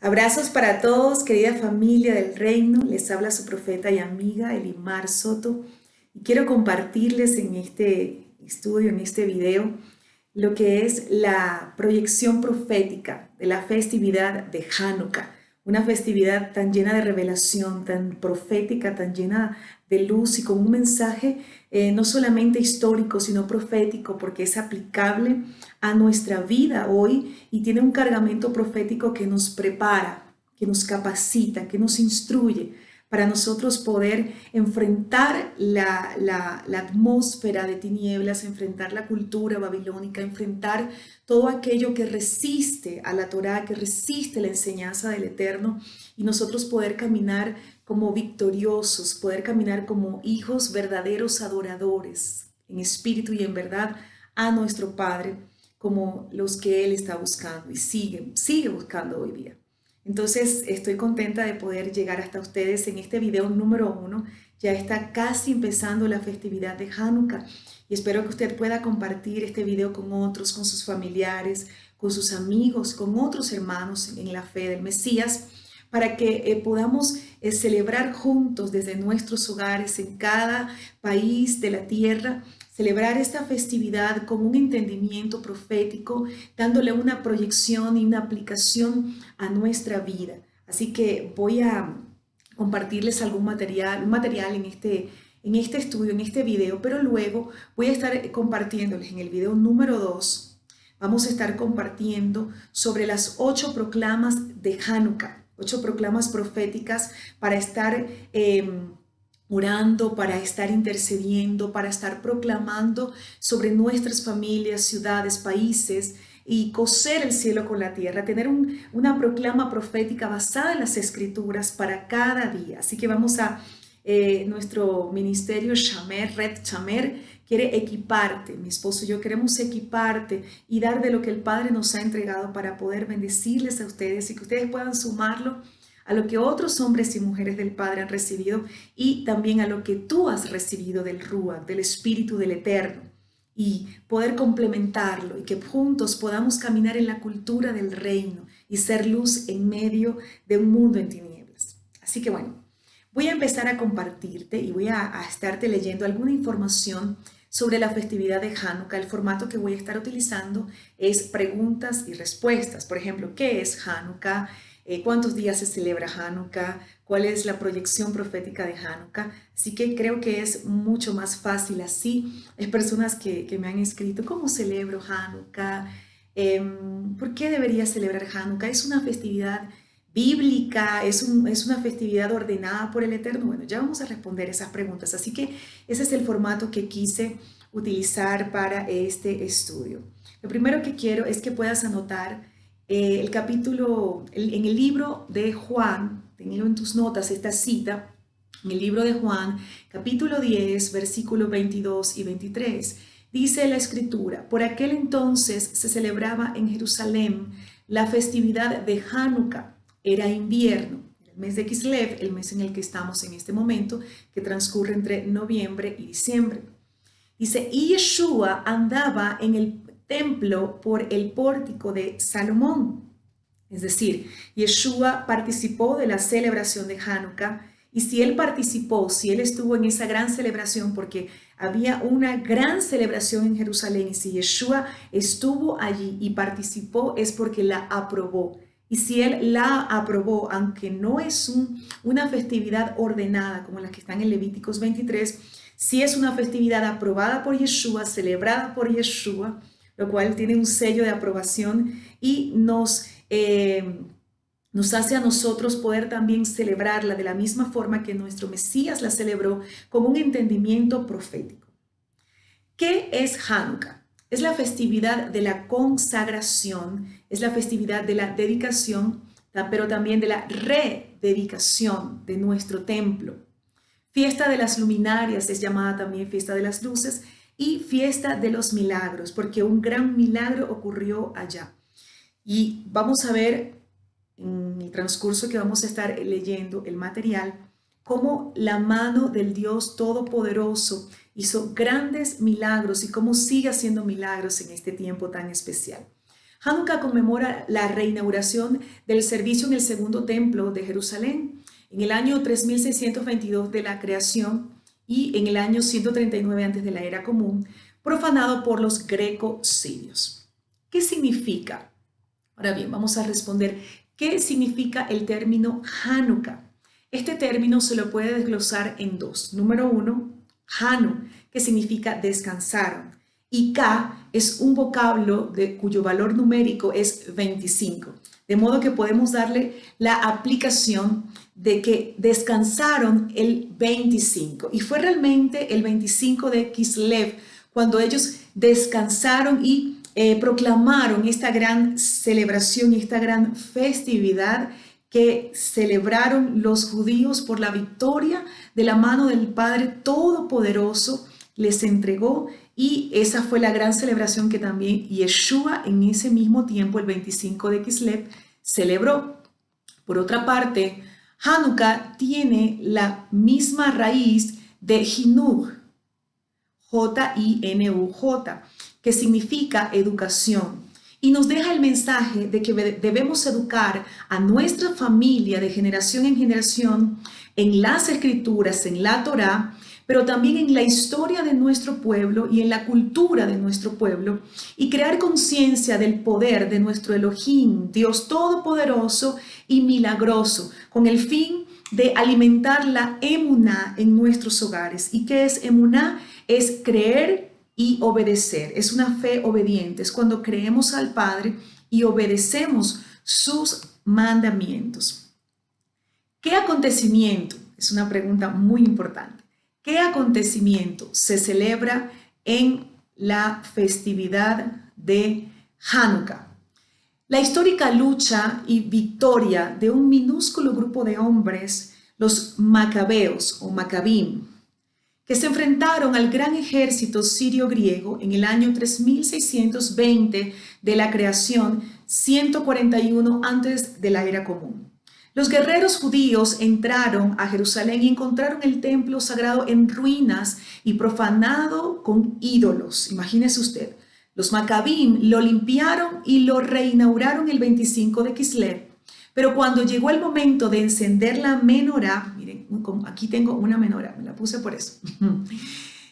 Abrazos para todos, querida familia del reino. Les habla su profeta y amiga Elimar Soto. Y quiero compartirles en este estudio, en este video, lo que es la proyección profética de la festividad de Hanukkah. Una festividad tan llena de revelación, tan profética, tan llena de luz y con un mensaje no solamente histórico, sino profético, porque es aplicable a nuestra vida hoy y tiene un cargamento profético que nos prepara, que nos capacita, que nos instruye para nosotros poder enfrentar la atmósfera de tinieblas, enfrentar la cultura babilónica, enfrentar todo aquello que resiste a la Torá, que resiste la enseñanza del Eterno, y nosotros poder caminar como victoriosos, poder caminar como hijos verdaderos adoradores, en espíritu y en verdad, a nuestro Padre, como los que Él está buscando y sigue buscando hoy día. Entonces estoy contenta de poder llegar hasta ustedes en este video número 1. Ya está casi empezando la festividad de Hanukkah y espero que usted pueda compartir este video con otros, con sus familiares, con sus amigos, con otros hermanos en la fe del Mesías, para que podamos celebrar juntos desde nuestros hogares en cada país de la tierra, celebrar esta festividad con un entendimiento profético, dándole una proyección y una aplicación a nuestra vida. Así que voy a compartirles algún material, un material en este estudio, en este video, pero luego voy a estar compartiéndoles en el video número 2, vamos a estar compartiendo sobre las 8 proclamas de Hanukkah, 8 proclamas proféticas para estar orando, para estar intercediendo, para estar proclamando sobre nuestras familias, ciudades, países, y coser el cielo con la tierra, tener una proclama profética basada en las escrituras para cada día. Así que vamos a, nuestro ministerio Shamer, Red Shamer, quiere equiparte, mi esposo y yo queremos equiparte y dar de lo que el Padre nos ha entregado para poder bendecirles a ustedes y que ustedes puedan sumarlo a lo que otros hombres y mujeres del Padre han recibido y también a lo que tú has recibido del Ruach, del Espíritu del Eterno, y poder complementarlo y que juntos podamos caminar en la cultura del reino y ser luz en medio de un mundo en tinieblas. Así que bueno, voy a empezar a compartirte y voy a estarte leyendo alguna información sobre la festividad de Hanukkah. El formato que voy a estar utilizando es preguntas y respuestas. Por ejemplo, ¿qué es Hanukkah? ¿Cuántos días se celebra Hanukkah? ¿Cuál es la proyección profética de Hanukkah? Así que creo que es mucho más fácil así. Hay personas que me han escrito, ¿cómo celebro Hanukkah? ¿Por qué debería celebrar Hanukkah? ¿Es una festividad bíblica? ¿Es una festividad ordenada por el Eterno? Bueno, ya vamos a responder esas preguntas. Así que ese es el formato que quise utilizar para este estudio. Lo primero que quiero es que puedas anotar el capítulo, en el libro de Juan, tenlo en tus notas esta cita, en el libro de Juan, capítulo 10, versículos 22 y 23, dice la escritura: por aquel entonces se celebraba en Jerusalén la festividad de Hanukkah, era invierno, el mes de Kislev, el mes en el que estamos en este momento, que transcurre entre noviembre y diciembre. Dice, y Yeshua andaba en el templo por el pórtico de Salomón. Es decir, Yeshua participó de la celebración de Hanukkah, y si él participó, si él estuvo en esa gran celebración, porque había una gran celebración en Jerusalén, y si Yeshua estuvo allí y participó, es porque la aprobó. Y si él la aprobó, aunque no es una festividad ordenada como las que están en Levíticos 23, si es una festividad aprobada por Yeshua, celebrada por Yeshua, lo cual tiene un sello de aprobación y nos hace a nosotros poder también celebrarla de la misma forma que nuestro Mesías la celebró, con un entendimiento profético. ¿Qué es Hanukkah? Es la festividad de la consagración, es la festividad de la dedicación, pero también de la rededicación de nuestro templo. Fiesta de las luminarias es llamada también fiesta de las luces, y fiesta de los milagros, porque un gran milagro ocurrió allá. Y vamos a ver en el transcurso que vamos a estar leyendo el material, cómo la mano del Dios Todopoderoso hizo grandes milagros y cómo sigue haciendo milagros en este tiempo tan especial. Hanukkah conmemora la reinauguración del servicio en el segundo templo de Jerusalén en el año 3622 de la creación y en el año 139 antes de la era común, profanado por los greco-sirios. ¿Qué significa? Ahora bien, vamos a responder, ¿qué significa el término Hanukkah? Este término se lo puede desglosar en dos. Número uno, Hanu, que significa descansaron, y Ka es un vocablo cuyo valor numérico es 25. De modo que podemos darle la aplicación de que descansaron el 25. Y fue realmente el 25 de Kislev cuando ellos descansaron y proclamaron esta gran celebración y esta gran festividad que celebraron los judíos por la victoria de la mano del Padre Todopoderoso les entregó, y esa fue la gran celebración que también Yeshua en ese mismo tiempo, el 25 de Kislev, celebró. Por otra parte, Hanukkah tiene la misma raíz de Jinuj, J-I-N-U-J, que significa educación. Y nos deja el mensaje de que debemos educar a nuestra familia de generación en generación en las escrituras, en la Torá, pero también en la historia de nuestro pueblo y en la cultura de nuestro pueblo, y crear conciencia del poder de nuestro Elohim, Dios Todopoderoso y milagroso, con el fin de alimentar la emuná en nuestros hogares. ¿Y qué es emuná? Es creer y obedecer, es una fe obediente, es cuando creemos al Padre y obedecemos sus mandamientos. ¿Qué acontecimiento? Es una pregunta muy importante. ¿Qué acontecimiento se celebra en la festividad de Hanukkah? La histórica lucha y victoria de un minúsculo grupo de hombres, los macabeos o macabim, que se enfrentaron al gran ejército sirio-griego en el año 3620 de la creación, 141 antes de la era común. Los guerreros judíos entraron a Jerusalén y encontraron el templo sagrado en ruinas y profanado con ídolos. Imagínese usted, los macabim lo limpiaron y lo reinauguraron el 25 de Kislev. Pero cuando llegó el momento de encender la menorá, miren, aquí tengo una menorá, me la puse por eso.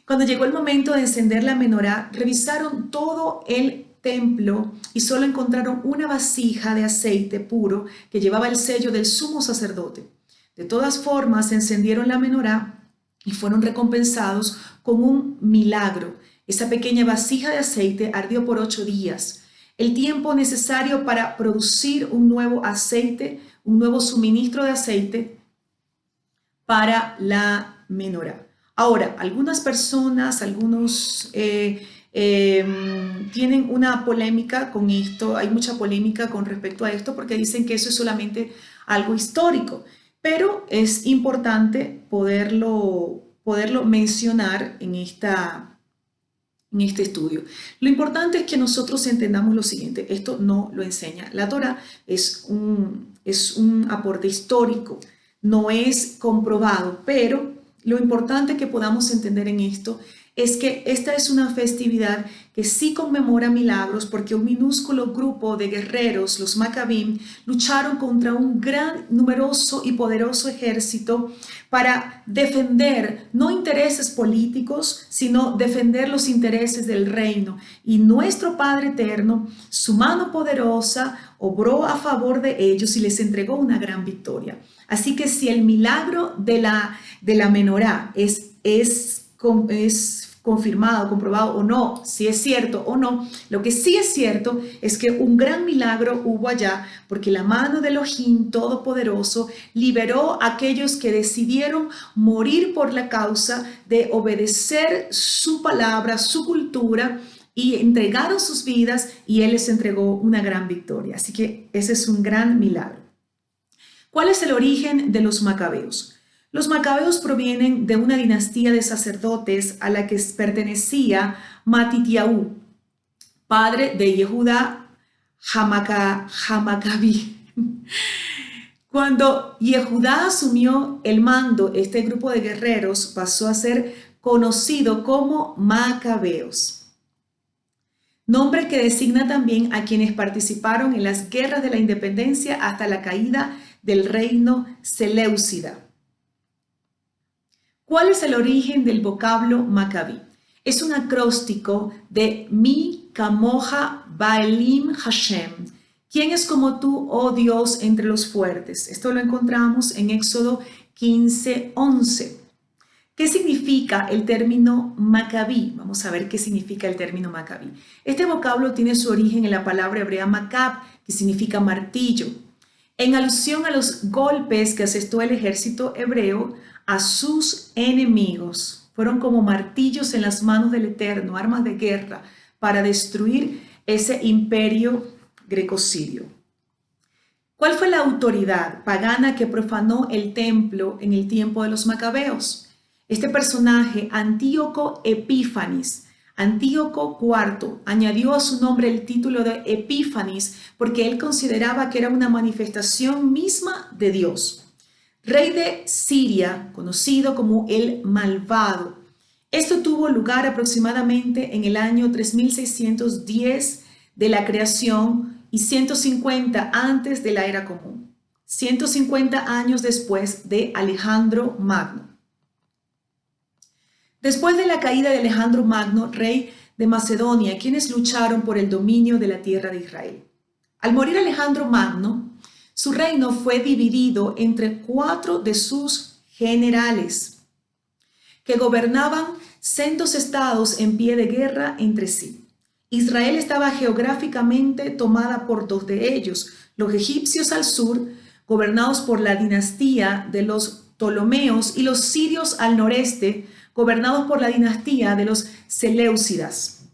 Cuando llegó el momento de encender la menorá, revisaron todo el templo y solo encontraron una vasija de aceite puro que llevaba el sello del sumo sacerdote. De todas formas, encendieron la menorá y fueron recompensados con un milagro. Esa pequeña vasija de aceite ardió por 8 días. El tiempo necesario para producir un nuevo aceite, un nuevo suministro de aceite para la menorá. Ahora, algunas personas, algunos tienen una polémica con esto, hay mucha polémica con respecto a esto porque dicen que eso es solamente algo histórico, pero es importante poderlo mencionar en este estudio. Lo importante es que nosotros entendamos lo siguiente, esto no lo enseña la Torá, es un aporte histórico, no es comprobado, pero lo importante que podamos entender en esto es que esta es una festividad que sí conmemora milagros porque un minúsculo grupo de guerreros, los Macabim, lucharon contra un gran, numeroso y poderoso ejército para defender no intereses políticos, sino defender los intereses del reino. Y nuestro Padre Eterno, su mano poderosa, obró a favor de ellos y les entregó una gran victoria. Así que si el milagro de la menorá es confirmado, comprobado o no, si es cierto o no, lo que sí es cierto es que un gran milagro hubo allá porque la mano de Elohim Todopoderoso liberó a aquellos que decidieron morir por la causa de obedecer su palabra, su cultura, y entregaron sus vidas y Él les entregó una gran victoria. Así que ese es un gran milagro. ¿Cuál es el origen de los macabeos? Los macabeos provienen de una dinastía de sacerdotes a la que pertenecía Matitiahu, padre de Yehudá Hamacabí. Cuando Yehudá asumió el mando, este grupo de guerreros pasó a ser conocido como macabeos. nombre que designa también a quienes participaron en las guerras de la independencia hasta la caída del reino seleucida. ¿Cuál es el origen del vocablo macabí? Es un acróstico de Mi Kamoja Baelim Hashem. ¿Quién es como tú, oh Dios, entre los fuertes? Esto lo encontramos en Éxodo 15:11. ¿Qué significa el término macabí? Vamos a ver qué significa el término macabí. Este vocablo tiene su origen en la palabra hebrea macab, que significa martillo, en alusión a los golpes que asestó el ejército hebreo a sus enemigos. Fueron como martillos en las manos del Eterno, armas de guerra para destruir ese imperio greco-sirio. ¿Cuál fue la autoridad pagana que profanó el templo en el tiempo de los macabeos? Este personaje, Antíoco Epífanes, Antíoco IV, añadió a su nombre el título de Epífanes porque él consideraba que era una manifestación misma de Dios. Rey de Siria, conocido como el Malvado. Esto tuvo lugar aproximadamente en el año 3610 de la creación y 150 antes de la era común, 150 años después de Alejandro Magno. Después de la caída de Alejandro Magno, rey de Macedonia, quienes lucharon por el dominio de la tierra de Israel. Al morir Alejandro Magno, su reino fue dividido entre 4 de sus generales, que gobernaban sendos estados en pie de guerra entre sí. Israel estaba geográficamente tomada por 2 de ellos, los egipcios al sur, gobernados por la dinastía de los Ptolomeos, y los sirios al noreste, gobernados por la dinastía de los Seleucidas.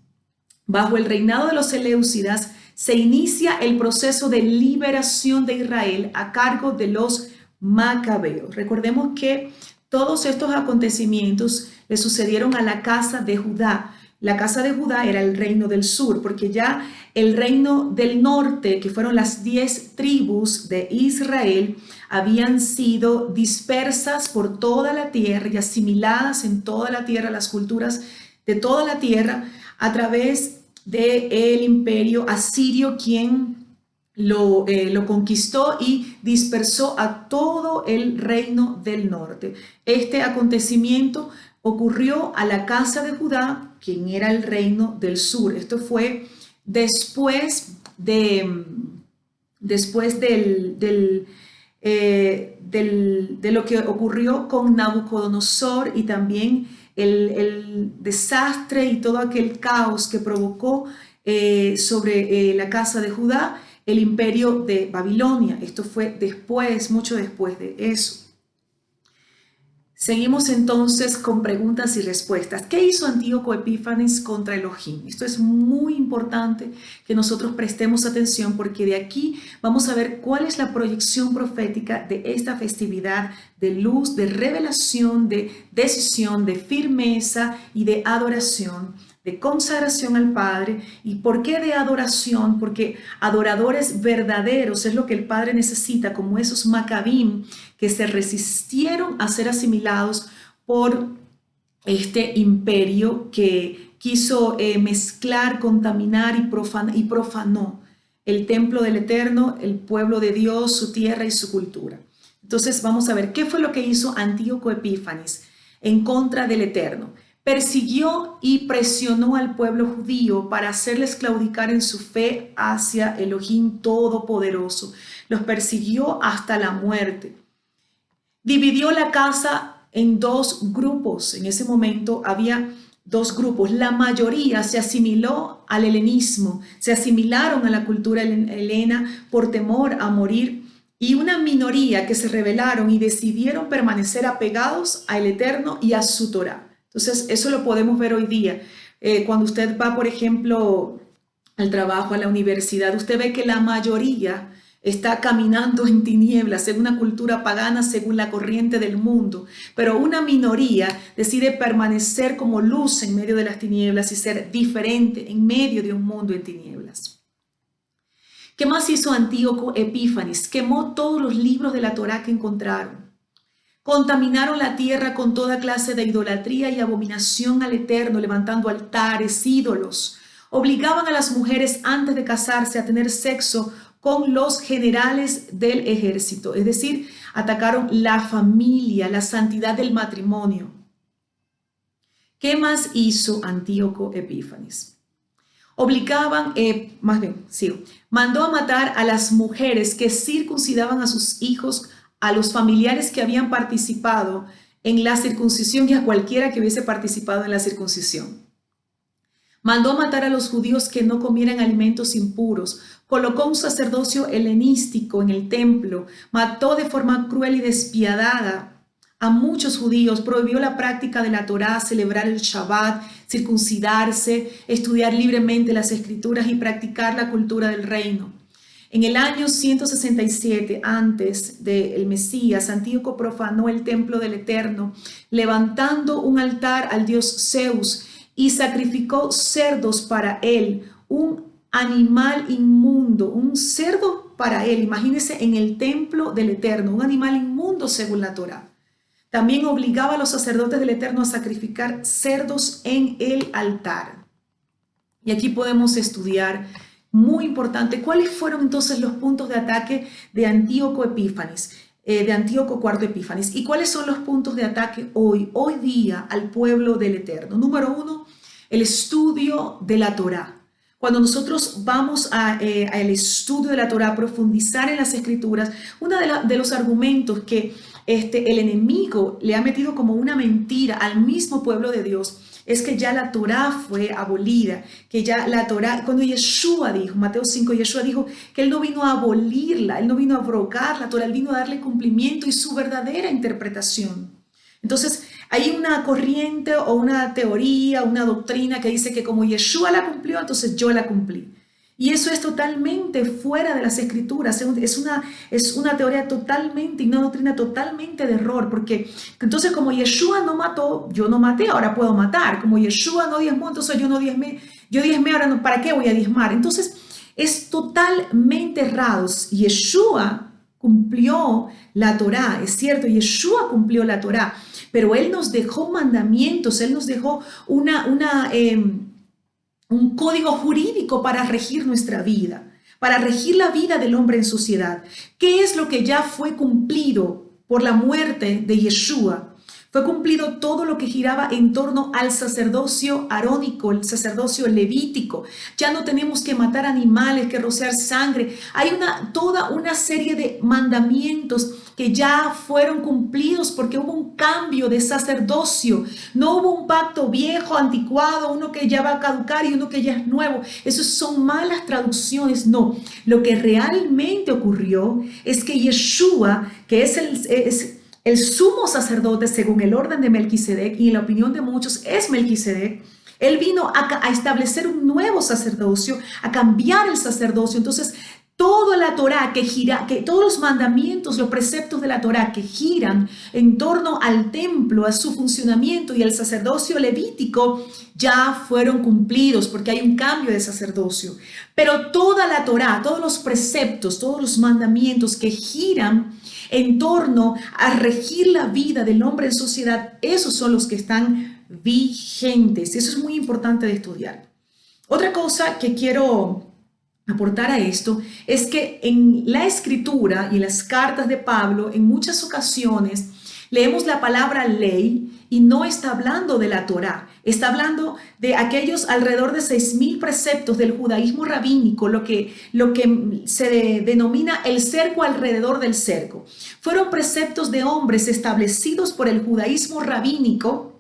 Bajo el reinado de los Seleucidas se inicia el proceso de liberación de Israel a cargo de los macabeos. Recordemos que todos estos acontecimientos le sucedieron a la casa de Judá. La casa de Judá era el reino del sur, porque ya el reino del norte, que fueron las 10 tribus de Israel, habían sido dispersas por toda la tierra y asimiladas en toda la tierra, las culturas de toda la tierra, a través del imperio asirio, quien lo conquistó y dispersó a todo el reino del norte. Este acontecimiento ocurrió a la casa de Judá, quien era el reino del sur. Esto fue después de lo que ocurrió con Nabucodonosor y también el desastre y todo aquel caos que provocó sobre la casa de Judá el imperio de Babilonia. Esto fue después, mucho después de eso. Seguimos entonces con preguntas y respuestas. ¿Qué hizo Antíoco Epífanes contra Elohim? Esto es muy importante que nosotros prestemos atención porque de aquí vamos a ver cuál es la proyección profética de esta festividad de luz, de revelación, de decisión, de firmeza y de adoración, de consagración al Padre. ¿Y por qué de adoración? Porque adoradores verdaderos es lo que el Padre necesita, como esos macabim que se resistieron a ser asimilados por este imperio que quiso mezclar, contaminar y profanó el templo del Eterno, el pueblo de Dios, su tierra y su cultura. Entonces vamos a ver qué fue lo que hizo Antíoco Epífanes en contra del Eterno. Persiguió y presionó al pueblo judío para hacerles claudicar en su fe hacia Elohim Todopoderoso. Los persiguió hasta la muerte. Dividió la casa en 2 grupos. En ese momento había 2 grupos. La mayoría se asimiló al helenismo, se asimilaron a la cultura helena por temor a morir, y una minoría que se rebelaron y decidieron permanecer apegados al Eterno y a su Torá. Entonces, eso lo podemos ver hoy día. Cuando usted va, por ejemplo, al trabajo, a la universidad, usted ve que la mayoría está caminando en tinieblas, en una cultura pagana según la corriente del mundo, pero una minoría decide permanecer como luz en medio de las tinieblas y ser diferente en medio de un mundo en tinieblas. ¿Qué más hizo Antíoco Epífanes? Quemó todos los libros de la Torá que encontraron. Contaminaron la tierra con toda clase de idolatría y abominación al Eterno, levantando altares, ídolos, Obligaban a las mujeres antes de casarse a tener sexo con los generales del ejército, es decir, atacaron la familia, la santidad del matrimonio. ¿Qué más hizo Antíoco Epífanes? Mandó a matar a las mujeres que circuncidaban a sus hijos, a los familiares que habían participado en la circuncisión y a cualquiera que hubiese participado en la circuncisión. Mandó matar a los judíos que no comieran alimentos impuros, colocó un sacerdocio helenístico en el templo, mató de forma cruel y despiadada a muchos judíos, prohibió la práctica de la Torá, celebrar el Shabbat, circuncidarse, estudiar libremente las escrituras y practicar la cultura del reino. En el año 167 antes del Mesías, Antíoco profanó el templo del Eterno, levantando un altar al dios Zeus y sacrificó cerdos para él, un animal inmundo, un cerdo para él. Imagínense en el templo del Eterno, un animal inmundo según la Torá. También obligaba a los sacerdotes del Eterno a sacrificar cerdos en el altar. Y aquí podemos estudiar, muy importante, cuáles fueron entonces los puntos de ataque de Antíoco Epífanes, de Antíoco IV Epífanes, y cuáles son los puntos de ataque hoy día al pueblo del Eterno. Número 1, el estudio de la Torá. Cuando nosotros vamos al estudio de la Torá, profundizar en las escrituras, uno de los argumentos que el enemigo le ha metido como una mentira al mismo pueblo de Dios es que ya la Torá fue abolida, que ya la Torá, cuando Yeshua dijo, Mateo 5, Yeshua dijo que él no vino a abolirla, él no vino a abrogar la Torá, él vino a darle cumplimiento y su verdadera interpretación. Entonces, hay una corriente o una teoría, una doctrina que dice que como Yeshua la cumplió, entonces yo la cumplí. Y eso es totalmente fuera de las escrituras, es una teoría totalmente y una doctrina totalmente de error, porque entonces como Yeshua no mató, yo no maté, ahora puedo matar. Como Yeshua no diezmó, entonces yo no diezmé, yo diezmé, ahora no, ¿para qué voy a diezmar? Entonces es totalmente errado. Yeshua cumplió la Torá, es cierto, Yeshua cumplió la Torá, pero Él nos dejó mandamientos, Él nos dejó un código jurídico para regir nuestra vida, para regir la vida del hombre en sociedad. ¿Qué es lo que ya fue cumplido por la muerte de Yeshua? Fue cumplido todo lo que giraba en torno al sacerdocio arónico, el sacerdocio levítico. Ya no tenemos que matar animales, que rociar sangre. Hay toda una serie de mandamientos que ya fueron cumplidos porque hubo un cambio de sacerdocio. No hubo un pacto viejo, anticuado, uno que ya va a caducar y uno que ya es nuevo. Esas son malas traducciones. No, lo que realmente ocurrió es que Yeshua, que es el sumo sacerdote según el orden de Melquisedec, y en la opinión de muchos es Melquisedec, él vino a establecer un nuevo sacerdocio, a cambiar el sacerdocio. Entonces, toda la Torá todos los mandamientos, los preceptos de la Torá que giran en torno al templo, a su funcionamiento y al sacerdocio levítico, ya fueron cumplidos porque hay un cambio de sacerdocio. Pero toda la Torá, todos los preceptos, todos los mandamientos que giran en torno a regir la vida del hombre en sociedad, esos son los que están vigentes. Eso es muy importante de estudiar. Otra cosa que quiero aportar a esto es que en la escritura y en las cartas de Pablo, en muchas ocasiones leemos la palabra ley y no está hablando de la Torá, está hablando de aquellos alrededor de 6.000 preceptos del judaísmo rabínico, lo que se denomina el cerco alrededor del cerco. Fueron preceptos de hombres establecidos por el judaísmo rabínico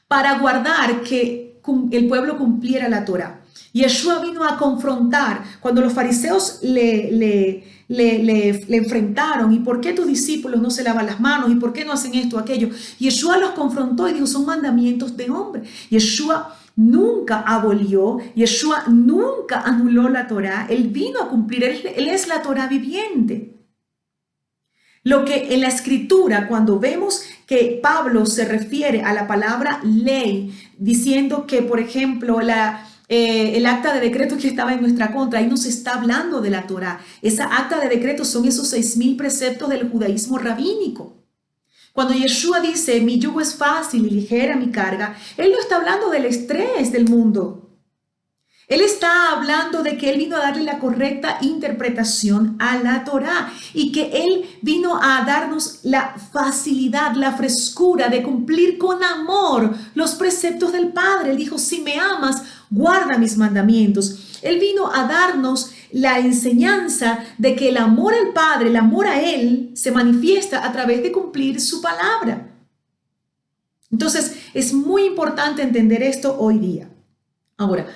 para guardar que el pueblo cumpliera la Torá. Yeshua vino a confrontar cuando los fariseos le enfrentaron. ¿Y por qué tus discípulos no se lavan las manos? ¿Y por qué no hacen esto o aquello? Yeshua los confrontó y dijo, son mandamientos de hombre. Yeshua nunca abolió, Yeshua nunca anuló la Torá. Él vino a cumplir, él es la Torá viviente. Lo que en la escritura, cuando vemos que Pablo se refiere a la palabra ley, diciendo que, por ejemplo, el acta de decreto que estaba en nuestra contra, ahí nos está hablando de la Torá. Esa acta de decreto son esos 6.000 preceptos del judaísmo rabínico. Cuando Yeshua dice, mi yugo es fácil y ligera mi carga, él no está hablando del estrés del mundo. Él está hablando de que Él vino a darle la correcta interpretación a la Torá y que Él vino a darnos la facilidad, la frescura de cumplir con amor los preceptos del Padre. Él dijo, si me amas, guarda mis mandamientos. Él vino a darnos la enseñanza de que el amor al Padre, el amor a Él, se manifiesta a través de cumplir su palabra. Entonces, es muy importante entender esto hoy día. Ahora,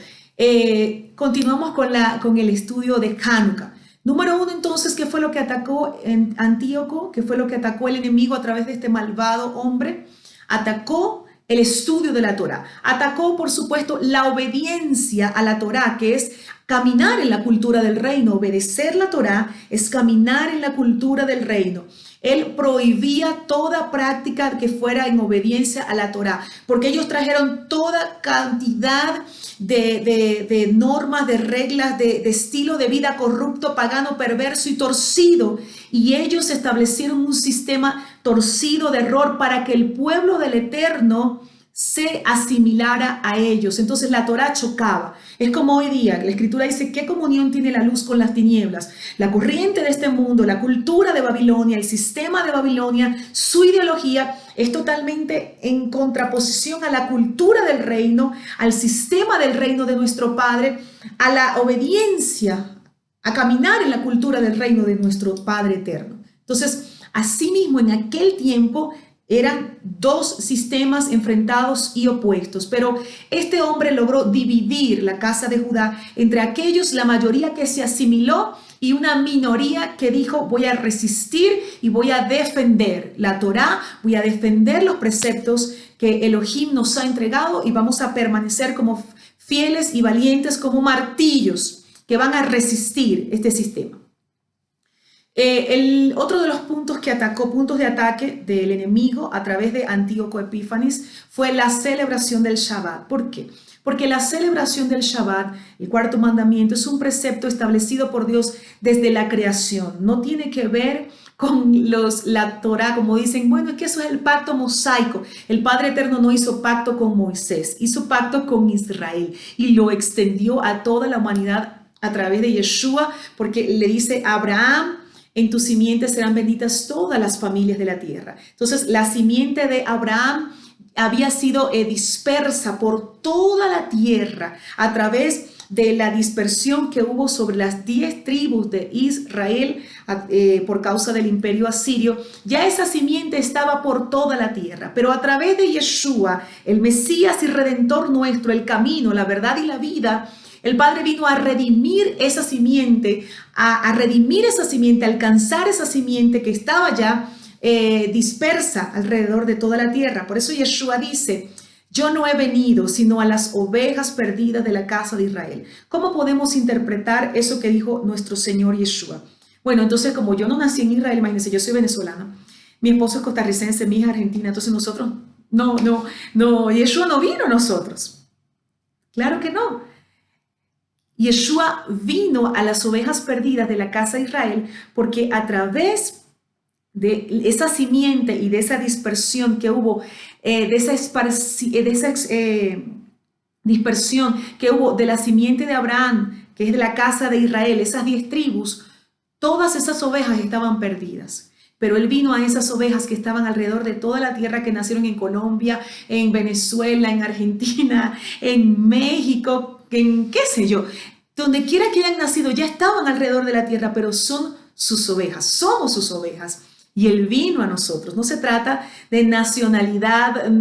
continuamos con el estudio de Hanukkah. Número 1, entonces, ¿qué fue lo que atacó en Antíoco? ¿Qué fue lo que atacó el enemigo a través de este malvado hombre? Atacó el estudio de la Torá. Atacó, por supuesto, la obediencia a la Torá, que es caminar en la cultura del reino. Obedecer la Torá es caminar en la cultura del reino. Él prohibía toda práctica que fuera en obediencia a la Torá, porque ellos trajeron toda cantidad de normas, de reglas, de estilo de vida corrupto, pagano, perverso y torcido. Y ellos establecieron un sistema torcido de error para que el pueblo del Eterno se asimilara a ellos. Entonces la Torá chocaba. Es como hoy día, la Escritura dice, ¿qué comunión tiene la luz con las tinieblas? La corriente de este mundo, la cultura de Babilonia, el sistema de Babilonia, su ideología es totalmente en contraposición a la cultura del reino, al sistema del reino de nuestro Padre, a la obediencia, a caminar en la cultura del reino de nuestro Padre eterno. Entonces, asimismo, en aquel tiempo, eran dos sistemas enfrentados y opuestos, pero este hombre logró dividir la casa de Judá entre aquellos, la mayoría que se asimiló y una minoría que dijo voy a resistir y voy a defender la Torá, voy a defender los preceptos que Elohim nos ha entregado y vamos a permanecer como fieles y valientes como martillos que van a resistir este sistema. El otro de los puntos que atacó, puntos de ataque del enemigo a través de Antíoco Epífanes fue la celebración del Shabbat. ¿Por qué? Porque la celebración del Shabbat, el cuarto mandamiento, es un precepto establecido por Dios desde la creación. No tiene que ver con la Torá, como dicen, bueno, es que eso es el pacto mosaico. El Padre Eterno no hizo pacto con Moisés, hizo pacto con Israel y lo extendió a toda la humanidad a través de Yeshua, porque le dice a Abraham, en tu simiente serán benditas todas las familias de la tierra. Entonces, la simiente de Abraham había sido dispersa por toda la tierra a través de la dispersión que hubo sobre las 10 tribus de Israel por causa del imperio asirio. Ya esa simiente estaba por toda la tierra, pero a través de Yeshua, el Mesías y Redentor nuestro, el camino, la verdad y la vida, el Padre vino a redimir esa simiente, a redimir esa simiente, a alcanzar esa simiente que estaba ya dispersa alrededor de toda la tierra. Por eso Yeshua dice, yo no he venido sino a las ovejas perdidas de la casa de Israel. ¿Cómo podemos interpretar eso que dijo nuestro Señor Yeshua? Bueno, entonces como yo no nací en Israel, imagínense, yo soy venezolana, mi esposo es costarricense, mi hija argentina, entonces nosotros, Yeshua no vino a nosotros. Claro que no. Yeshua vino a las ovejas perdidas de la casa de Israel porque a través de esa simiente y de esa dispersión que hubo, dispersión que hubo de la simiente de Abraham, que es de la casa de Israel, esas 10 tribus, todas esas ovejas estaban perdidas. Pero Él vino a esas ovejas que estaban alrededor de toda la tierra, que nacieron en Colombia, en Venezuela, en Argentina, en México, en qué sé yo, donde quiera que hayan nacido, ya estaban alrededor de la tierra, pero son sus ovejas, somos sus ovejas. Y Él vino a nosotros. No se trata de nacionalidad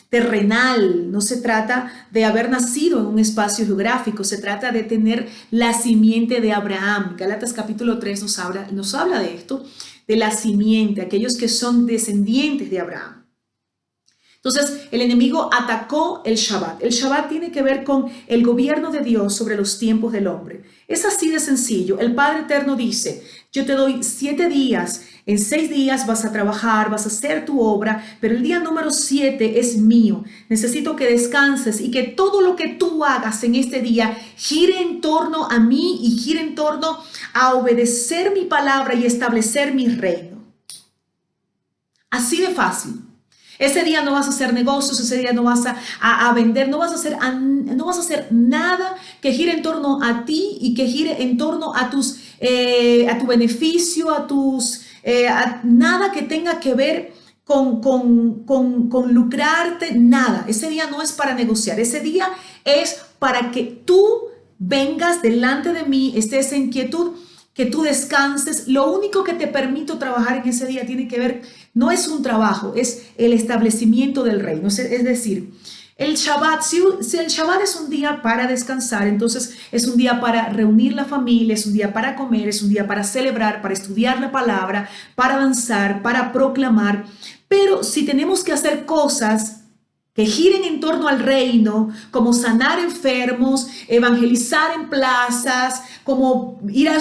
terrenal, no se trata de haber nacido en un espacio geográfico, se trata de tener la simiente de Abraham. Gálatas capítulo 3 nos habla de esto, de la simiente, aquellos que son descendientes de Abraham. Entonces, el enemigo atacó el Shabbat. El Shabbat tiene que ver con el gobierno de Dios sobre los tiempos del hombre. Es así de sencillo. El Padre Eterno dice, yo te doy 7 días, en 6 días vas a trabajar, vas a hacer tu obra, pero el día número 7 es mío. Necesito que descanses y que todo lo que tú hagas en este día gire en torno a mí y gire en torno a obedecer mi palabra y establecer mi reino. Así de fácil. Ese día no vas a hacer negocios, ese día no vas a vender, no vas a hacer nada que gire en torno a ti y que gire en torno a a tu beneficio, nada que tenga que ver con lucrarte, nada. Ese día no es para negociar, ese día es para que tú vengas delante de mí, estés en quietud, que tú descanses. Lo único que te permito trabajar en ese día tiene que ver, no es un trabajo, es el establecimiento del reino. Es decir, el Shabbat, si el Shabbat es un día para descansar, entonces es un día para reunir la familia, es un día para comer, es un día para celebrar, para estudiar la palabra, para danzar, para proclamar. Pero si tenemos que hacer cosas que giren en torno al reino, como sanar enfermos, evangelizar en plazas, como ir a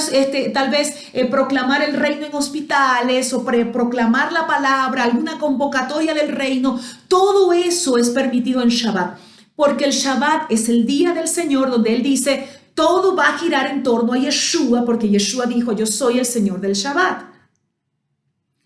tal vez proclamar el reino en hospitales o proclamar la palabra, alguna convocatoria del reino, todo eso es permitido en Shabbat, porque el Shabbat es el día del Señor donde Él dice, todo va a girar en torno a Yeshua, porque Yeshua dijo, yo soy el Señor del Shabbat.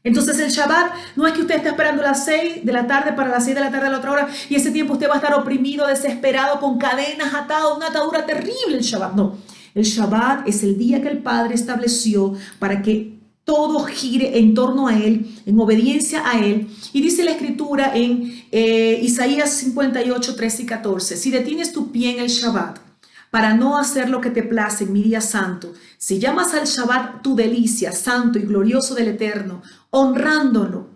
Entonces el Shabbat no es que usted esté esperando las 6 de la tarde para las 6 de la tarde a la otra hora y ese tiempo usted va a estar oprimido, desesperado, con cadenas, atado, una atadura terrible el Shabbat. No, el Shabbat es el día que el Padre estableció para que todo gire en torno a Él, en obediencia a Él. Y dice la Escritura en Isaías 58, 13 y 14, si detienes tu pie en el Shabbat, para no hacer lo que te place en mi día santo, si llamas al Shabbat tu delicia, santo y glorioso del Eterno, honrándolo,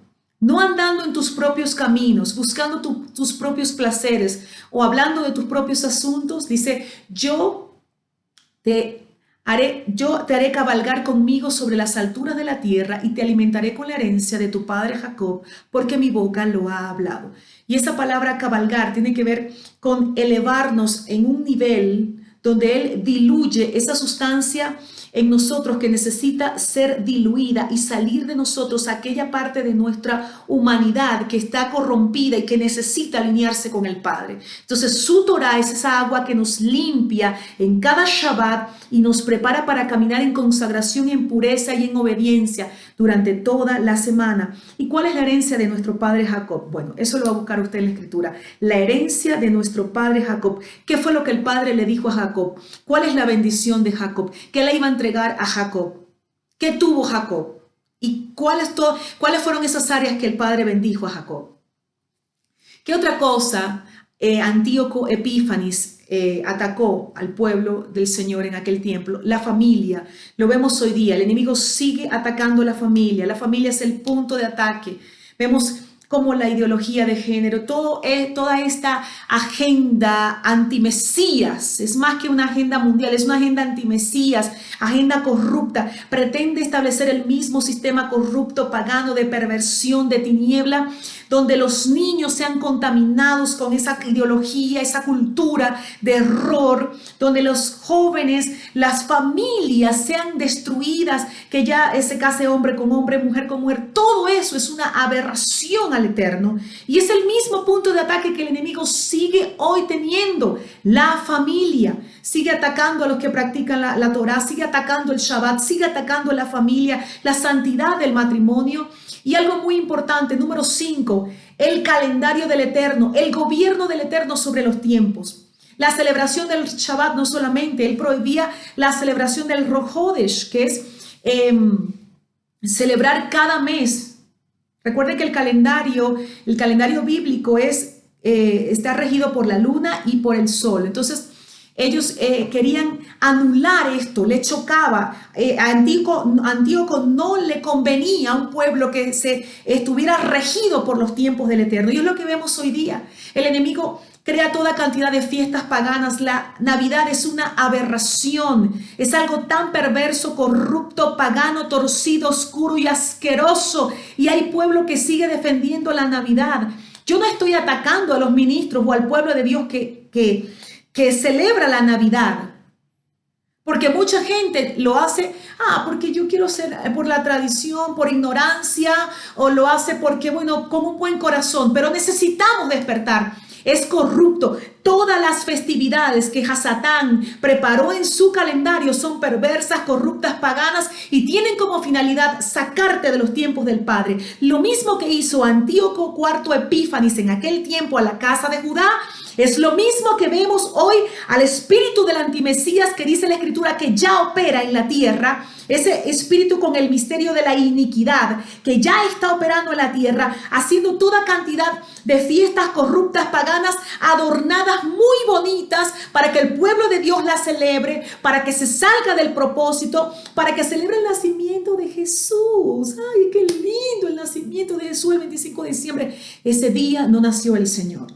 no andando en tus propios caminos, buscando tus propios placeres o hablando de tus propios asuntos, dice, yo te haré cabalgar conmigo sobre las alturas de la tierra y te alimentaré con la herencia de tu padre Jacob, porque mi boca lo ha hablado. Y esa palabra cabalgar tiene que ver con elevarnos en un nivel donde Él diluye esa sustancia en nosotros que necesita ser diluida y salir de nosotros aquella parte de nuestra humanidad que está corrompida y que necesita alinearse con el Padre. Entonces su Torah es esa agua que nos limpia en cada Shabbat y nos prepara para caminar en consagración, en pureza y en obediencia durante toda la semana. ¿Y cuál es la herencia de nuestro padre Jacob? Bueno, eso lo va a buscar usted en la Escritura. La herencia de nuestro padre Jacob. ¿Qué fue lo que el Padre le dijo a Jacob? ¿Cuál es la bendición de Jacob? ¿Qué le iba a entregar a Jacob? ¿Qué tuvo Jacob? ¿Y cuáles fueron esas áreas que el Padre bendijo a Jacob? ¿Qué otra cosa Antíoco Epífanes atacó al pueblo del Señor en aquel tiempo? La familia. Lo vemos hoy día. El enemigo sigue atacando la familia. La familia es el punto de ataque. Vemos como la ideología de género, toda esta agenda antimesías, es más que una agenda mundial, es una agenda antimesías, agenda corrupta, pretende establecer el mismo sistema corrupto, pagano, de perversión, de tiniebla, donde los niños sean contaminados con esa ideología, esa cultura de error, donde los jóvenes, las familias sean destruidas, que ya se case hombre con hombre, mujer con mujer. Todo eso es una aberración al Eterno y es el mismo punto de ataque que el enemigo sigue hoy teniendo. La familia sigue atacando a los que practican la Torah, sigue atacando el Shabbat, sigue atacando la familia, la santidad del matrimonio. Y algo muy importante, número 5, el calendario del Eterno, el gobierno del Eterno sobre los tiempos. La celebración del Shabbat no solamente, él prohibía la celebración del Rosh Hodesh, que es celebrar cada mes. Recuerden que el calendario bíblico está regido por la luna y por el sol. Entonces, ellos querían anular esto, le chocaba. A Antíoco no le convenía a un pueblo que estuviera regido por los tiempos del Eterno. Y es lo que vemos hoy día. El enemigo crea toda cantidad de fiestas paganas. La Navidad es una aberración. Es algo tan perverso, corrupto, pagano, torcido, oscuro y asqueroso. Y hay pueblo que sigue defendiendo la Navidad. Yo no estoy atacando a los ministros o al pueblo de Dios que celebra la Navidad, Porque mucha gente lo hace, porque yo quiero ser por la tradición, por ignorancia, o lo hace porque, bueno, con un buen corazón, pero necesitamos despertar. Es corrupto. Todas las festividades que Hasatán preparó en su calendario son perversas, corruptas, paganas y tienen como finalidad sacarte de los tiempos del Padre. Lo mismo que hizo Antíoco IV Epífanes en aquel tiempo a la casa de Judá, es lo mismo que vemos hoy al espíritu del antimesías que dice la Escritura que ya opera en la tierra. Ese espíritu con el misterio de la iniquidad que ya está operando en la tierra, haciendo toda cantidad de fiestas corruptas, paganas, adornadas muy bonitas para que el pueblo de Dios la celebre, para que se salga del propósito, para que celebre el nacimiento de Jesús. ¡Ay, qué lindo el nacimiento de Jesús el 25 de diciembre! Ese día no nació el Señor.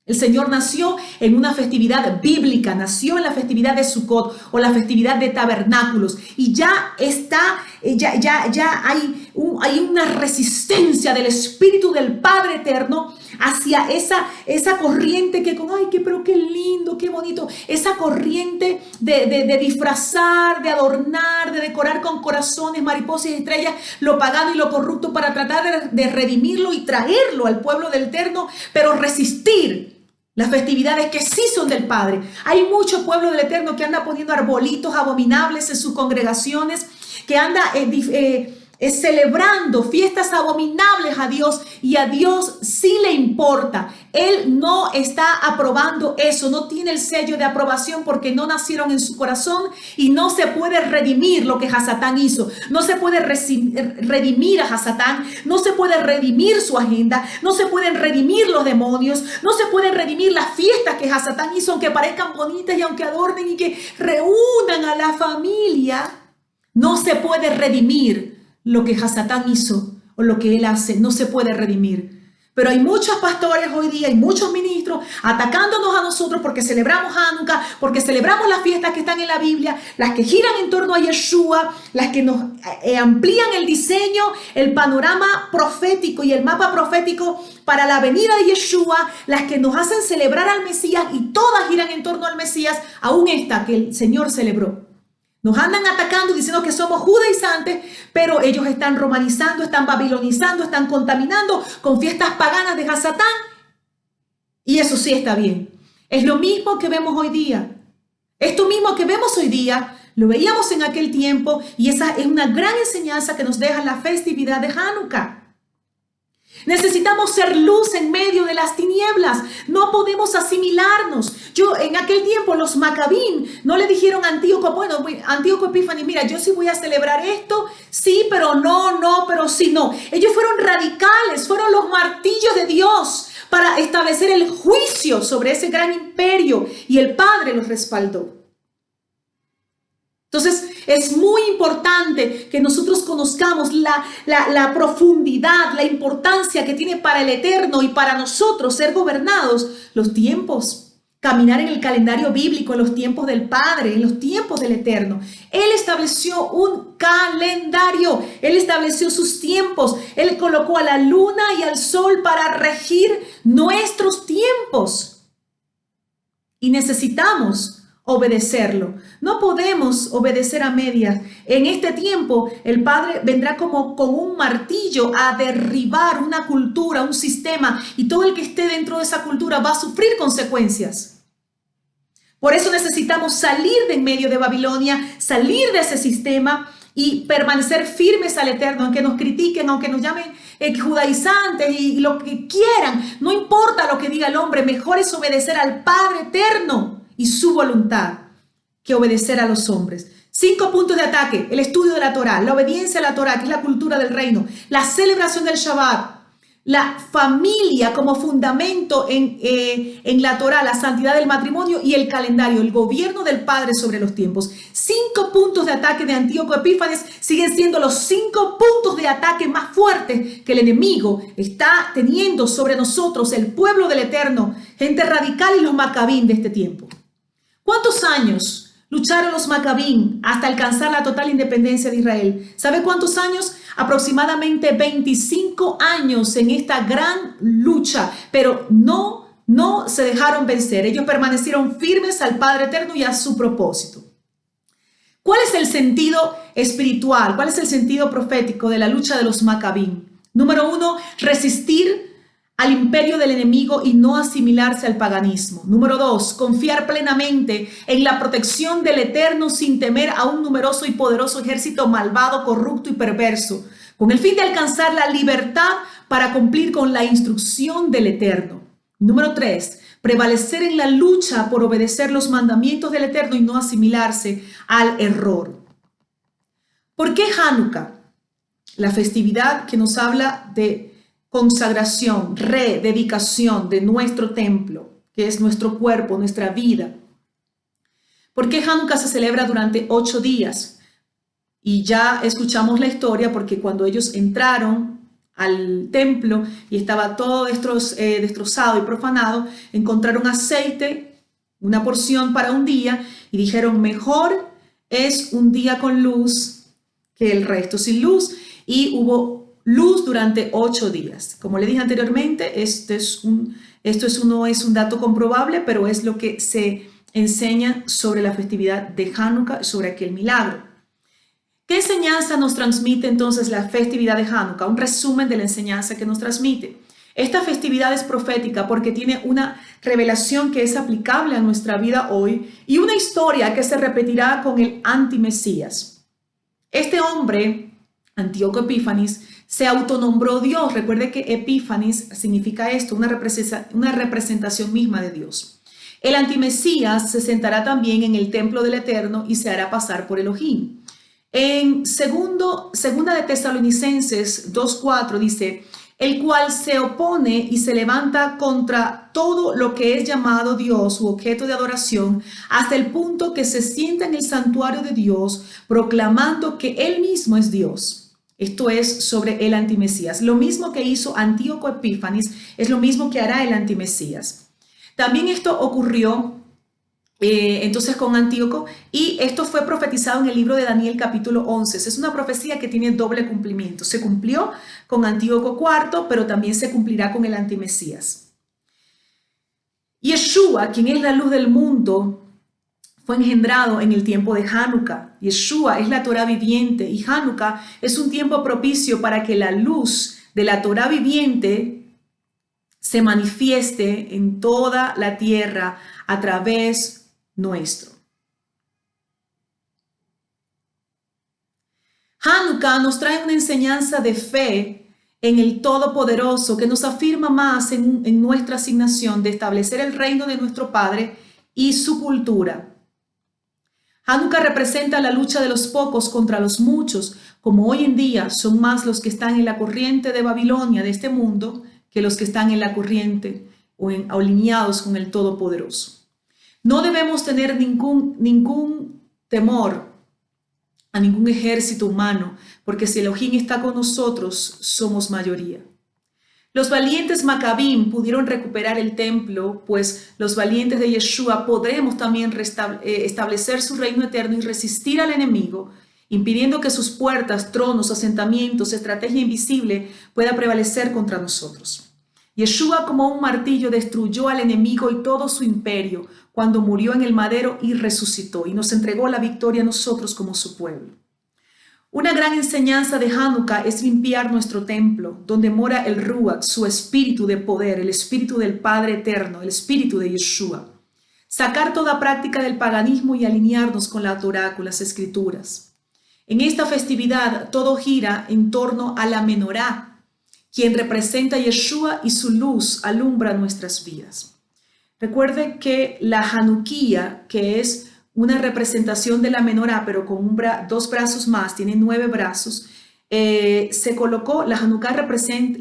El Señor nació en una festividad bíblica, nació en la festividad de Sukkot o la festividad de tabernáculos y ya está, ya hay una resistencia del Espíritu del Padre Eterno hacia esa corriente que pero qué lindo, qué bonito, esa corriente de disfrazar, de adornar, de decorar con corazones, mariposas y estrellas, lo pagano y lo corrupto para tratar de redimirlo y traerlo al pueblo del Eterno, pero resistir las festividades que sí son del Padre. Hay mucho pueblo del Eterno que anda poniendo arbolitos abominables en sus congregaciones, que anda celebrando fiestas abominables a Dios, y a Dios sí le importa. Él no está aprobando eso, no tiene el sello de aprobación porque no nacieron en su corazón y no se puede redimir lo que Hasatán hizo. No se puede redimir a Hasatán, no se puede redimir su agenda, no se pueden redimir los demonios, no se pueden redimir las fiestas que Hasatán hizo, aunque parezcan bonitas y aunque adornen y que reúnan a la familia. No se puede redimir lo que Hasatán hizo o lo que él hace, no se puede redimir. Pero hay muchos pastores hoy día, hay muchos ministros atacándonos a nosotros porque celebramos Hanukkah, porque celebramos las fiestas que están en la Biblia, las que giran en torno a Yeshua, las que nos amplían el diseño, el panorama profético y el mapa profético para la venida de Yeshua, las que nos hacen celebrar al Mesías, y todas giran en torno al Mesías, aún esta que el Señor celebró. Nos andan atacando diciendo que somos judaizantes, pero ellos están romanizando, están babilonizando, están contaminando con fiestas paganas de Hasatán. Y eso sí está bien. Es lo mismo que vemos hoy día. Esto mismo que vemos hoy día, lo veíamos en aquel tiempo, y esa es una gran enseñanza que nos deja la festividad de Hanukkah. Necesitamos ser luz en medio de las tinieblas. No podemos asimilarnos. En aquel tiempo los Macabín no le dijeron a Antíoco, Antíoco Epífanes, mira, yo sí voy a celebrar esto, sí, pero no, pero sí, no. Ellos fueron radicales, fueron los martillos de Dios para establecer el juicio sobre ese gran imperio, y el Padre los respaldó. Entonces es muy importante que nosotros conozcamos la profundidad, la importancia que tiene para el Eterno y para nosotros ser gobernados los tiempos, caminar en el calendario bíblico, en los tiempos del Padre, en los tiempos del Eterno. Él estableció un calendario, Él estableció sus tiempos, Él colocó a la luna y al sol para regir nuestros tiempos, y necesitamos obedecerlo. No podemos obedecer a medias. En este tiempo el Padre vendrá como con un martillo a derribar una cultura, un sistema, y todo el que esté dentro de esa cultura va a sufrir consecuencias. Por eso necesitamos salir de en medio de Babilonia, salir de ese sistema y permanecer firmes al Eterno, aunque nos critiquen, aunque nos llamen judaizantes y lo que quieran. No importa lo que diga el hombre, mejor es obedecer al Padre Eterno y su voluntad que obedecer a los hombres. 5 puntos de ataque: el estudio de la Torá, la obediencia a la Torá, que es la cultura del reino, la celebración del Shabbat, la familia como fundamento en la Torá, la santidad del matrimonio y el calendario, el gobierno del Padre sobre los tiempos. 5 puntos de ataque de Antíoco Epífanes siguen siendo los 5 puntos de ataque más fuertes que el enemigo está teniendo sobre nosotros, el pueblo del Eterno, gente radical y los Macabín de este tiempo. ¿Cuántos años lucharon los Macabín hasta alcanzar la total independencia de Israel? ¿Sabe cuántos años? Aproximadamente 25 años en esta gran lucha, pero no se dejaron vencer. Ellos permanecieron firmes al Padre Eterno y a su propósito. ¿Cuál es el sentido espiritual? ¿Cuál es el sentido profético de la lucha de los Macabim? Número 1, resistir al imperio del enemigo y no asimilarse al paganismo. Número 2, confiar plenamente en la protección del Eterno sin temer a un numeroso y poderoso ejército malvado, corrupto y perverso, con el fin de alcanzar la libertad para cumplir con la instrucción del Eterno. Número 3, prevalecer en la lucha por obedecer los mandamientos del Eterno y no asimilarse al error. ¿Por qué Hanukkah? La festividad que nos habla de consagración, rededicación de nuestro templo, que es nuestro cuerpo, nuestra vida. ¿Por qué Hanukkah se celebra durante 8 días? Y ya escuchamos la historia porque cuando ellos entraron al templo y estaba todo destrozado y profanado, encontraron aceite, una porción para un día, y dijeron, mejor es un día con luz que el resto sin luz. Y hubo luz durante 8 días. Como le dije anteriormente, no es un dato comprobable, pero es lo que se enseña sobre la festividad de Hanukkah, sobre aquel milagro. ¿Qué enseñanza nos transmite entonces la festividad de Hanukkah? Un resumen de la enseñanza que nos transmite. Esta festividad es profética porque tiene una revelación que es aplicable a nuestra vida hoy y una historia que se repetirá con el antimesías. Este hombre, Antíoco Epífanes, se autonombró Dios. Recuerde que Epífanes significa esto, una representación misma de Dios. El antimesías se sentará también en el templo del Eterno y se hará pasar por Elohim. En segunda de Tesalonicenses 2:4 dice, el cual se opone y se levanta contra todo lo que es llamado Dios u objeto de adoración, hasta el punto que se sienta en el santuario de Dios, proclamando que él mismo es Dios. Esto es sobre el antimesías. Lo mismo que hizo Antíoco Epífanes es lo mismo que hará el antimesías. También esto ocurrió entonces con Antíoco, y esto fue profetizado en el libro de Daniel capítulo 11. Es una profecía que tiene doble cumplimiento. Se cumplió con Antíoco IV, pero también se cumplirá con el antimesías. Yeshua, quien es la luz del mundo, fue engendrado en el tiempo de Hanukkah. Yeshua es la Torah viviente y Hanukkah es un tiempo propicio para que la luz de la Torah viviente se manifieste en toda la tierra a través nuestro. Hanukkah nos trae una enseñanza de fe en el Todopoderoso que nos afirma más en nuestra asignación de establecer el reino de nuestro Padre y su cultura. Hanukkah representa la lucha de los pocos contra los muchos, como hoy en día son más los que están en la corriente de Babilonia de este mundo que los que están en la corriente o alineados con el Todopoderoso. No debemos tener ningún temor a ningún ejército humano, porque si Elohim está con nosotros, somos mayoría. Los valientes Macabim pudieron recuperar el templo, pues los valientes de Yeshua podremos también establecer su reino eterno y resistir al enemigo, impidiendo que sus puertas, tronos, asentamientos, estrategia invisible pueda prevalecer contra nosotros. Yeshua como un martillo destruyó al enemigo y todo su imperio cuando murió en el madero y resucitó y nos entregó la victoria a nosotros como su pueblo. Una gran enseñanza de Hanukkah es limpiar nuestro templo, donde mora el Ruach, su espíritu de poder, el espíritu del Padre eterno, el espíritu de Yeshua. Sacar toda práctica del paganismo y alinearnos con la Torá, con las Escrituras. En esta festividad todo gira en torno a la menorá, quien representa a Yeshua y su luz alumbra nuestras vidas. Recuerde que la Hanukkía, que es una representación de la menorá, pero con dos brazos más, tiene 9 brazos, se colocó, la Hanukkah representa,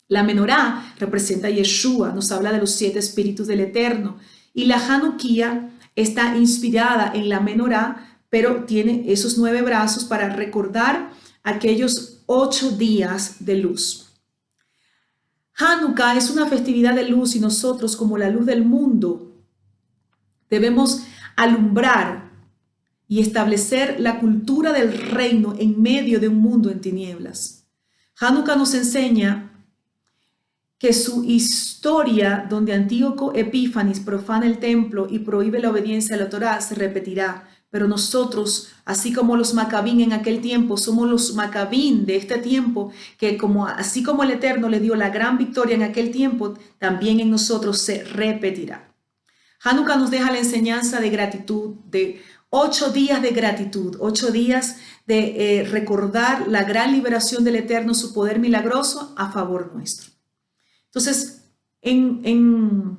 la menorá representa a Yeshua, nos habla de los 7 espíritus del Eterno, y la Hanukkía está inspirada en la menorá, pero tiene esos 9 brazos para recordar aquellos 8 días de luz. Hanukkah es una festividad de luz y nosotros, como la luz del mundo, debemos alumbrar y establecer la cultura del reino en medio de un mundo en tinieblas. Hanukkah nos enseña que su historia, donde Antíoco Epífanes profana el templo y prohíbe la obediencia a la Torá, se repetirá. Pero nosotros, así como los Macabín en aquel tiempo, somos los Macabín de este tiempo, que así como el Eterno le dio la gran victoria en aquel tiempo, también en nosotros se repetirá. Hanukkah nos deja la enseñanza de gratitud, de 8 días de gratitud, 8 días de recordar la gran liberación del Eterno, su poder milagroso a favor nuestro. Entonces, en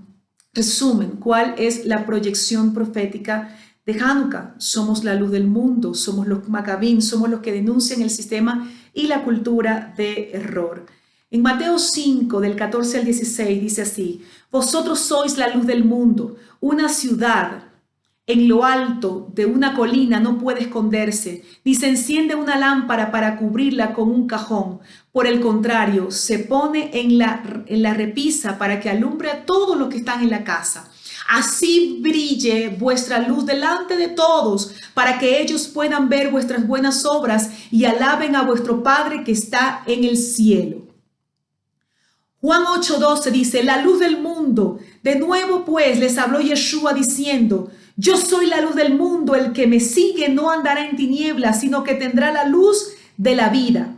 resumen, ¿cuál es la proyección profética de Hanukkah? Somos la luz del mundo, somos los Macabín, somos los que denuncian el sistema y la cultura de error. En Mateo 5, del 14 al 16, dice así: vosotros sois la luz del mundo. Una ciudad en lo alto de una colina no puede esconderse, ni se enciende una lámpara para cubrirla con un cajón. Por el contrario, se pone en la repisa para que alumbre a todos los que están en la casa. Así brille vuestra luz delante de todos, para que ellos puedan ver vuestras buenas obras y alaben a vuestro Padre que está en el cielo. Juan 8:12 dice: la luz del mundo. De nuevo pues les habló Yeshua diciendo: yo soy la luz del mundo, el que me sigue no andará en tinieblas, sino que tendrá la luz de la vida.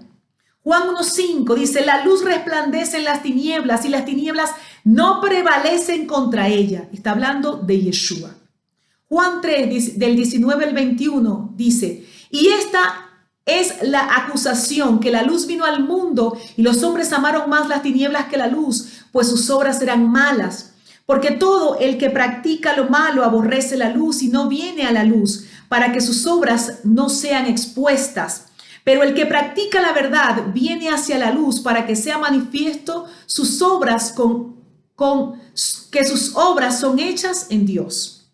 Juan 1:5 dice: la luz resplandece en las tinieblas y las tinieblas no prevalecen contra ella. Está hablando de Yeshua. Juan 3, del 19 al 21 dice: y esta es la acusación, que la luz vino al mundo y los hombres amaron más las tinieblas que la luz, pues sus obras eran malas. Porque todo el que practica lo malo aborrece la luz y no viene a la luz, para que sus obras no sean expuestas. Pero el que practica la verdad viene hacia la luz, para que sea manifiesto sus obras que sus obras son hechas en Dios.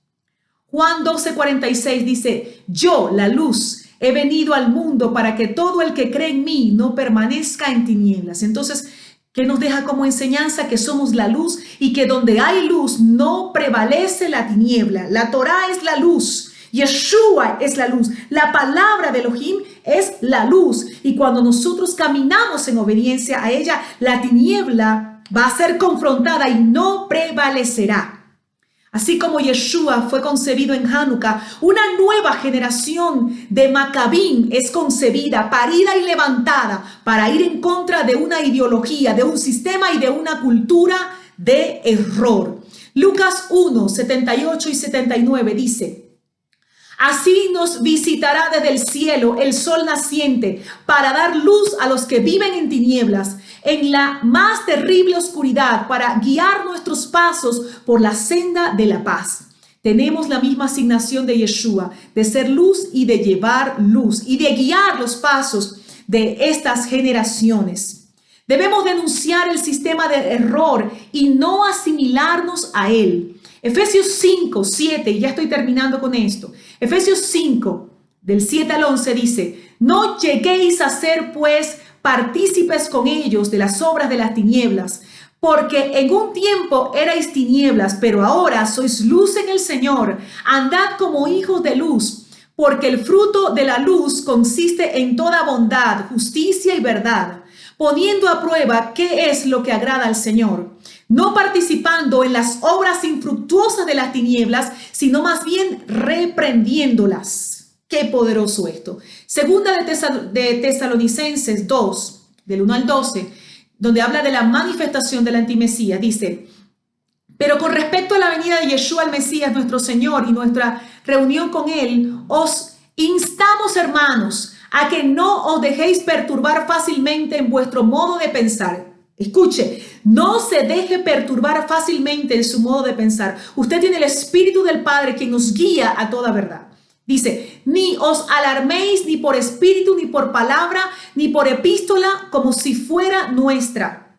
Juan 12:46 dice: yo, la luz, he venido al mundo para que todo el que cree en mí no permanezca en tinieblas. Entonces, ¿qué nos deja como enseñanza? Que somos la luz y que donde hay luz no prevalece la tiniebla. La Torá es la luz, Yeshua es la luz, la palabra de Elohim es la luz. Y cuando nosotros caminamos en obediencia a ella, la tiniebla va a ser confrontada y no prevalecerá. Así como Yeshua fue concebido en Hanukkah, una nueva generación de Macabín es concebida, parida y levantada para ir en contra de una ideología, de un sistema y de una cultura de error. Lucas 1, 78 y 79 dice: así nos visitará desde el cielo el sol naciente para dar luz a los que viven en tinieblas, en la más terrible oscuridad, para guiar nuestros pasos por la senda de la paz. Tenemos la misma asignación de Yeshua, de ser luz y de llevar luz y de guiar los pasos de estas generaciones. Debemos denunciar el sistema de error y no asimilarnos a él. Efesios 5, 7, y ya estoy terminando con esto. Efesios 5, del 7 al 11 dice: no lleguéis a ser pues partícipes con ellos de las obras de las tinieblas, porque en un tiempo erais tinieblas, pero ahora sois luz en el Señor. Andad como hijos de luz, porque el fruto de la luz consiste en toda bondad, justicia y verdad, poniendo a prueba qué es lo que agrada al Señor, no participando en las obras infructuosas de las tinieblas, sino más bien reprendiéndolas. Qué poderoso esto. Segunda de Tesalonicenses 2, del 1 al 12, donde habla de la manifestación del antimesías, dice: pero con respecto a la venida de Yeshua el Mesías, nuestro Señor, y nuestra reunión con él, os instamos, hermanos, a que no os dejéis perturbar fácilmente en vuestro modo de pensar. Escuche, no se deje perturbar fácilmente en su modo de pensar. Usted tiene el Espíritu del Padre quien nos guía a toda verdad. Dice: ni os alarméis ni por espíritu, ni por palabra, ni por epístola, como si fuera nuestra,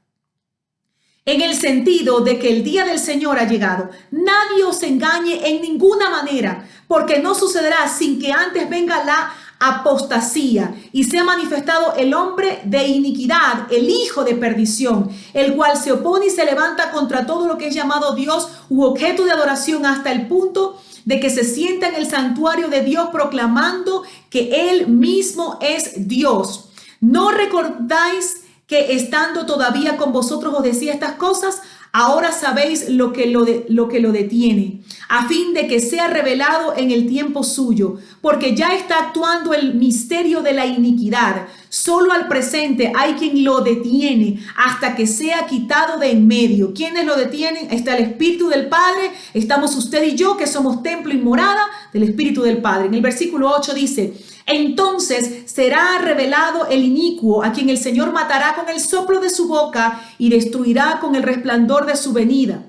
en el sentido de que el día del Señor ha llegado. Nadie os engañe en ninguna manera, porque no sucederá sin que antes venga la apostasía y sea manifestado el hombre de iniquidad, el hijo de perdición, el cual se opone y se levanta contra todo lo que es llamado Dios u objeto de adoración, hasta el punto de que se sienta en el santuario de Dios proclamando que Él mismo es Dios. ¿No recordáis que estando todavía con vosotros os decía estas cosas, ahora sabéis lo que lo detiene, a fin de que sea revelado en el tiempo suyo, porque ya está actuando el misterio de la iniquidad. Solo al presente hay quien lo detiene hasta que sea quitado de en medio. ¿Quiénes lo detienen? Está el Espíritu del Padre, estamos usted y yo, que somos templo y morada del Espíritu del Padre. En el versículo 8 dice: entonces será revelado el inicuo, a quien el Señor matará con el soplo de su boca y destruirá con el resplandor de su venida,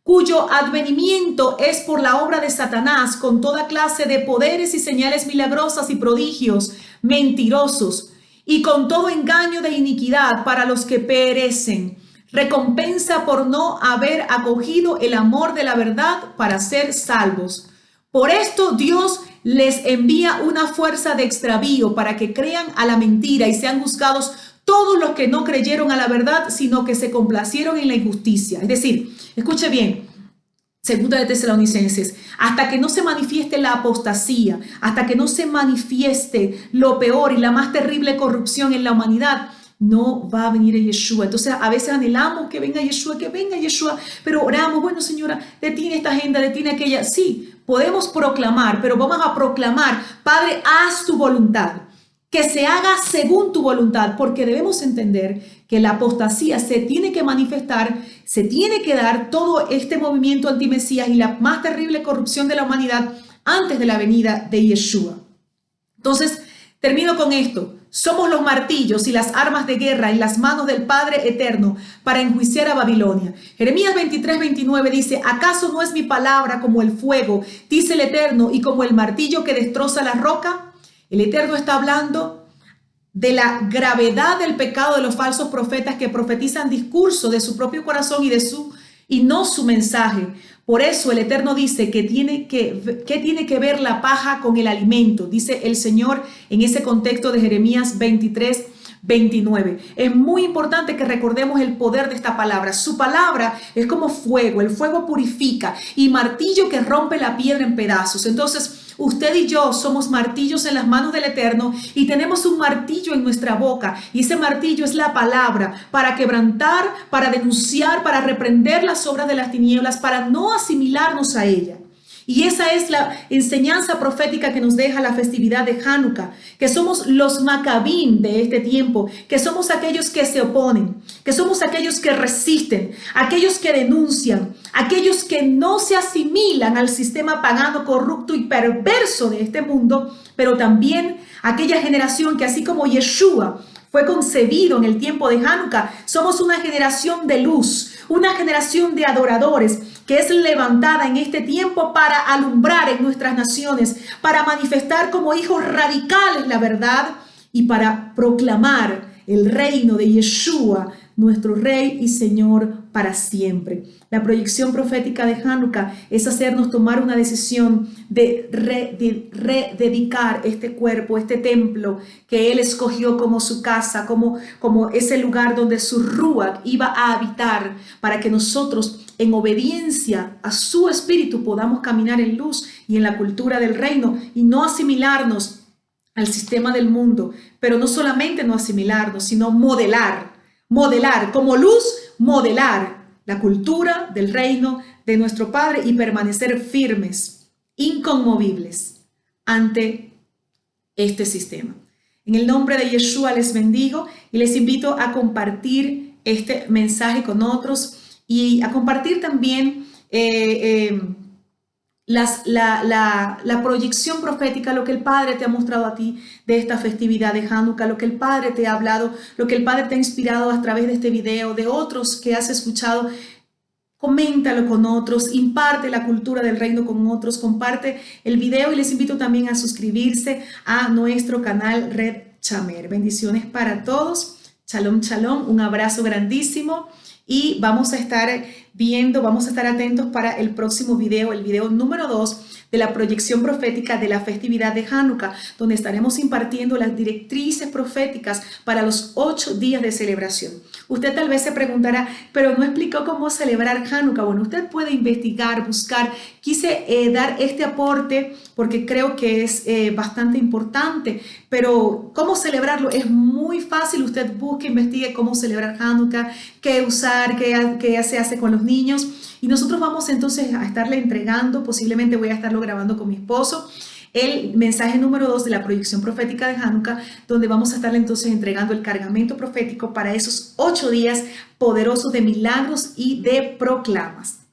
cuyo advenimiento es por la obra de Satanás, con toda clase de poderes y señales milagrosas y prodigios mentirosos, y con todo engaño de iniquidad para los que perecen, recompensa por no haber acogido el amor de la verdad para ser salvos. Por esto Dios les envía una fuerza de extravío para que crean a la mentira y sean juzgados todos los que no creyeron a la verdad, sino que se complacieron en la injusticia. Es decir, escuche bien, Segunda de Tesalonicenses, hasta que no se manifieste la apostasía, hasta que no se manifieste lo peor y la más terrible corrupción en la humanidad, no va a venir Yeshua. Entonces a veces anhelamos que venga Yeshua, pero oramos, bueno Señora, detiene esta agenda, detiene aquella. Sí, podemos proclamar, pero vamos a proclamar: Padre, haz tu voluntad, que se haga según tu voluntad, porque debemos entender que la apostasía se tiene que manifestar, se tiene que dar todo este movimiento antimesías y la más terrible corrupción de la humanidad antes de la venida de Yeshua. Entonces, termino con esto. Somos los martillos y las armas de guerra en las manos del Padre eterno para enjuiciar a Babilonia. Jeremías 23:29 dice: ¿acaso no es mi palabra como el fuego, dice el Eterno, y como el martillo que destroza la roca? El Eterno está hablando de la gravedad del pecado de los falsos profetas que profetizan discursos de su propio corazón y no su mensaje. Por eso el Eterno dice que tiene que ver la paja con el alimento, dice el Señor en ese contexto de Jeremías 23:29. Es muy importante que recordemos el poder de esta palabra. Su palabra es como fuego, el fuego purifica, y martillo que rompe la piedra en pedazos. Entonces, usted y yo somos martillos en las manos del Eterno y tenemos un martillo en nuestra boca, y ese martillo es la palabra para quebrantar, para denunciar, para reprender las obras de las tinieblas, para no asimilarnos a ella. Y esa es la enseñanza profética que nos deja la festividad de Hanukkah, que somos los Macabim de este tiempo, que somos aquellos que se oponen, que somos aquellos que resisten, aquellos que denuncian, aquellos que no se asimilan al sistema pagano, corrupto y perverso de este mundo, pero también aquella generación que, así como Yeshua fue concebido en el tiempo de Hanukkah, somos una generación de luz, una generación de adoradores que es levantada en este tiempo para alumbrar en nuestras naciones, para manifestar como hijos radicales la verdad y para proclamar el reino de Yeshua, nuestro Rey y Señor para siempre. La proyección profética de Hanukkah es hacernos tomar una decisión de rededicar este cuerpo, este templo que Él escogió como su casa, como ese lugar donde su Ruach iba a habitar, para que nosotros, en obediencia a su espíritu, podamos caminar en luz y en la cultura del reino y no asimilarnos al sistema del mundo, pero no solamente no asimilarnos, sino modelar como luz, modelar la cultura del reino de nuestro Padre y permanecer firmes, inconmovibles ante este sistema. En el nombre de Yeshua les bendigo y les invito a compartir este mensaje con otros y a compartir también la proyección profética, lo que el Padre te ha mostrado a ti de esta festividad de Hanukkah, lo que el Padre te ha hablado, lo que el Padre te ha inspirado a través de este video, de otros que has escuchado. Coméntalo con otros, imparte la cultura del reino con otros, comparte el video y les invito también a suscribirse a nuestro canal Red Chamer. Bendiciones para todos. Shalom, shalom. Un abrazo grandísimo. Y vamos a estar atentos para el próximo video, el video número 2 de la proyección profética de la festividad de Hanukkah, donde estaremos impartiendo las directrices proféticas para los 8 días de celebración. Usted tal vez se preguntará, pero no explicó cómo celebrar Hanukkah. Bueno, usted puede investigar, buscar. Quise dar este aporte porque creo que es bastante importante, pero cómo celebrarlo es muy fácil. Usted busque, investigue cómo celebrar Hanukkah, qué usar, qué se hace con los niños. Y nosotros vamos entonces a estarle entregando, posiblemente voy a estarlo grabando con mi esposo, el mensaje número 2 de la proyección profética de Hanukkah, donde vamos a estarle entonces entregando el cargamento profético para esos 8 días poderosos de milagros y de proclamas.